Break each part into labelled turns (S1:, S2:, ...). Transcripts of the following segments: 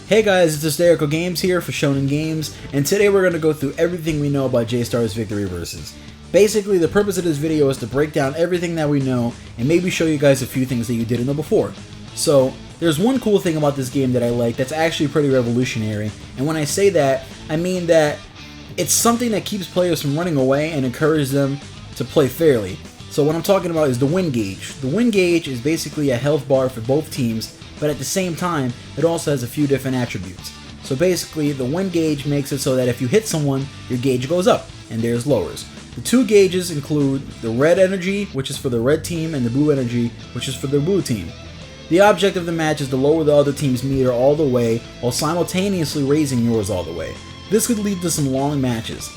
S1: Hey guys, it's Hysterical Games here for Shonen Games, and today we're going to go through everything we know about J-Star's Victory Versus. Basically, the purpose of this video is to break down everything that we know, and maybe show you guys a few things that you didn't know before. So, there's one cool thing about this game that I like that's actually pretty revolutionary, and when I say that, I mean that it's something that keeps players from running away and encourages them to play fairly. So what I'm talking about is the win gauge. The win gauge is basically a health bar for both teams, but at the same time, it also has a few different attributes. So basically, the win gauge makes it so that if you hit someone, your gauge goes up, and theirs lowers. The two gauges include the red energy, which is for the red team, and the blue energy, which is for the blue team. The object of the match is to lower the other team's meter all the way, while simultaneously raising yours all the way. This could lead to some long matches.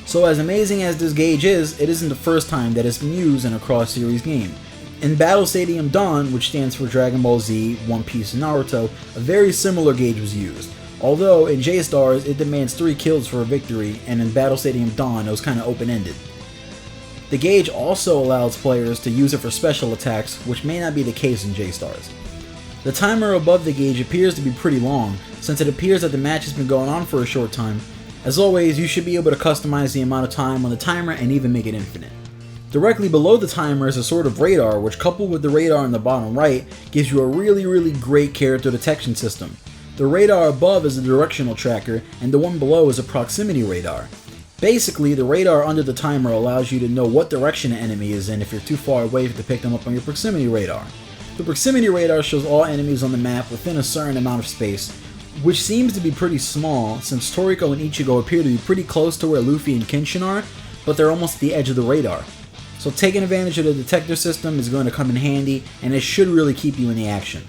S1: So as amazing as this gauge is, it isn't the first time that it's been used in a cross-series game. In Battle Stadium Dawn, which stands for Dragon Ball Z, One Piece, and Naruto, a very similar gauge was used. Although, in J-Stars, it demands 3 kills for a victory, and in Battle Stadium Dawn, it was kinda open-ended. The gauge also allows players to use it for special attacks, which may not be the case in J-Stars. The timer above the gauge appears to be pretty long, since it appears that the match has been going on for a short time. As always, you should be able to customize the amount of time on the timer and even make it infinite. Directly below the timer is a sort of radar, which coupled with the radar in the bottom right, gives you a really great character detection system. The radar above is a directional tracker, and the one below is a proximity radar. Basically, the radar under the timer allows you to know what direction an enemy is in if you're too far away to pick them up on your proximity radar. The proximity radar shows all enemies on the map within a certain amount of space, which seems to be pretty small since Toriko and Ichigo appear to be pretty close to where Luffy and Kenshin are, but they're almost at the edge of the radar. So taking advantage of the detector system is going to come in handy, and it should really keep you in the action.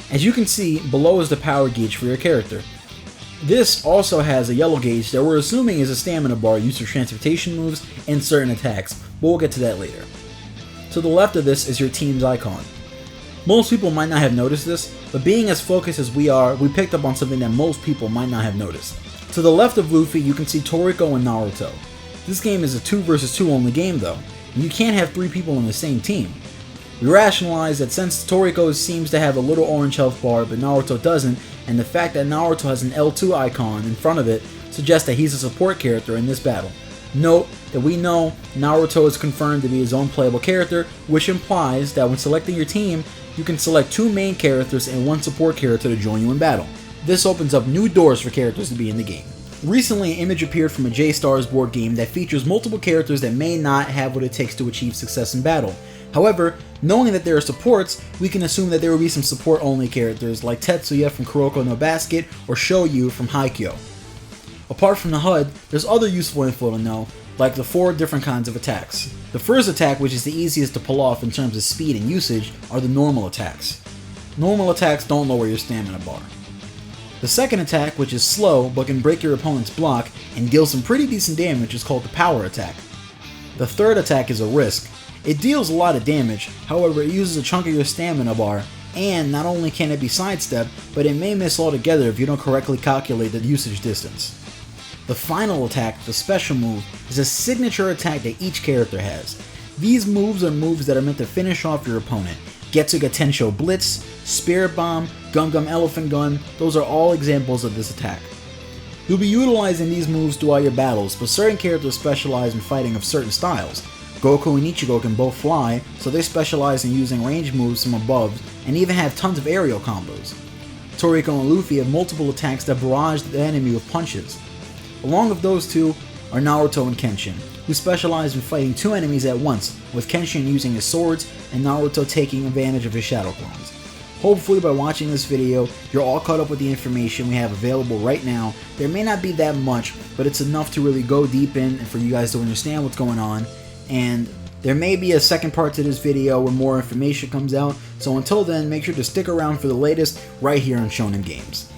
S1: As you can see, below is the power gauge for your character. This also has a yellow gauge that we're assuming is a stamina bar used for transportation moves and certain attacks, but we'll get to that later. To the left of this is your team's icon. Most people might not have noticed this, but being as focused as we are, we picked up on something that most people might not have noticed. To the left of Luffy, you can see Toriko and Naruto. This game is a 2 vs 2 only game though, and you can't have 3 people on the same team. We rationalize that since Toriko seems to have a little orange health bar but Naruto doesn't, and the fact that Naruto has an L2 icon in front of it suggests that he's a support character in this battle. Note that we know Naruto is confirmed to be his own playable character, which implies that when selecting your team, you can select 2 main characters and 1 support character to join you in battle. This opens up new doors for characters to be in the game. Recently, an image appeared from a J-Stars board game that features multiple characters that may not have what it takes to achieve success in battle. However, knowing that there are supports, we can assume that there will be some support-only characters like Tetsuya from Kuroko no Basket or Shoyu from Haikyuu. Apart from the HUD, there's other useful info to know, like the 4 different kinds of attacks. The first attack, which is the easiest to pull off in terms of speed and usage, are the normal attacks. Normal attacks don't lower your stamina bar. The second attack, which is slow but can break your opponent's block and deal some pretty decent damage, is called the power attack. The third attack is a risk. It deals a lot of damage, however it uses a chunk of your stamina bar, and not only can it be sidestepped, but it may miss altogether if you don't correctly calculate the usage distance. The final attack, the special move, is a signature attack that each character has. These moves are moves that are meant to finish off your opponent. Getsuga Tensho Blitz, Spirit Bomb, Gum Gum Elephant Gun, those are all examples of this attack. You'll be utilizing these moves throughout your battles, but certain characters specialize in fighting of certain styles. Goku and Ichigo can both fly, so they specialize in using range moves from above, and even have tons of aerial combos. Toriko and Luffy have multiple attacks that barrage the enemy with punches. Along with those two are Naruto and Kenshin, who specialize in fighting 2 enemies at once, with Kenshin using his swords and Naruto taking advantage of his shadow clones. Hopefully by watching this video, you're all caught up with the information we have available right now. There may not be that much, but it's enough to really go deep in and for you guys to understand what's going on. And there may be a second part to this video where more information comes out, so until then, make sure to stick around for the latest right here on Shonen Games.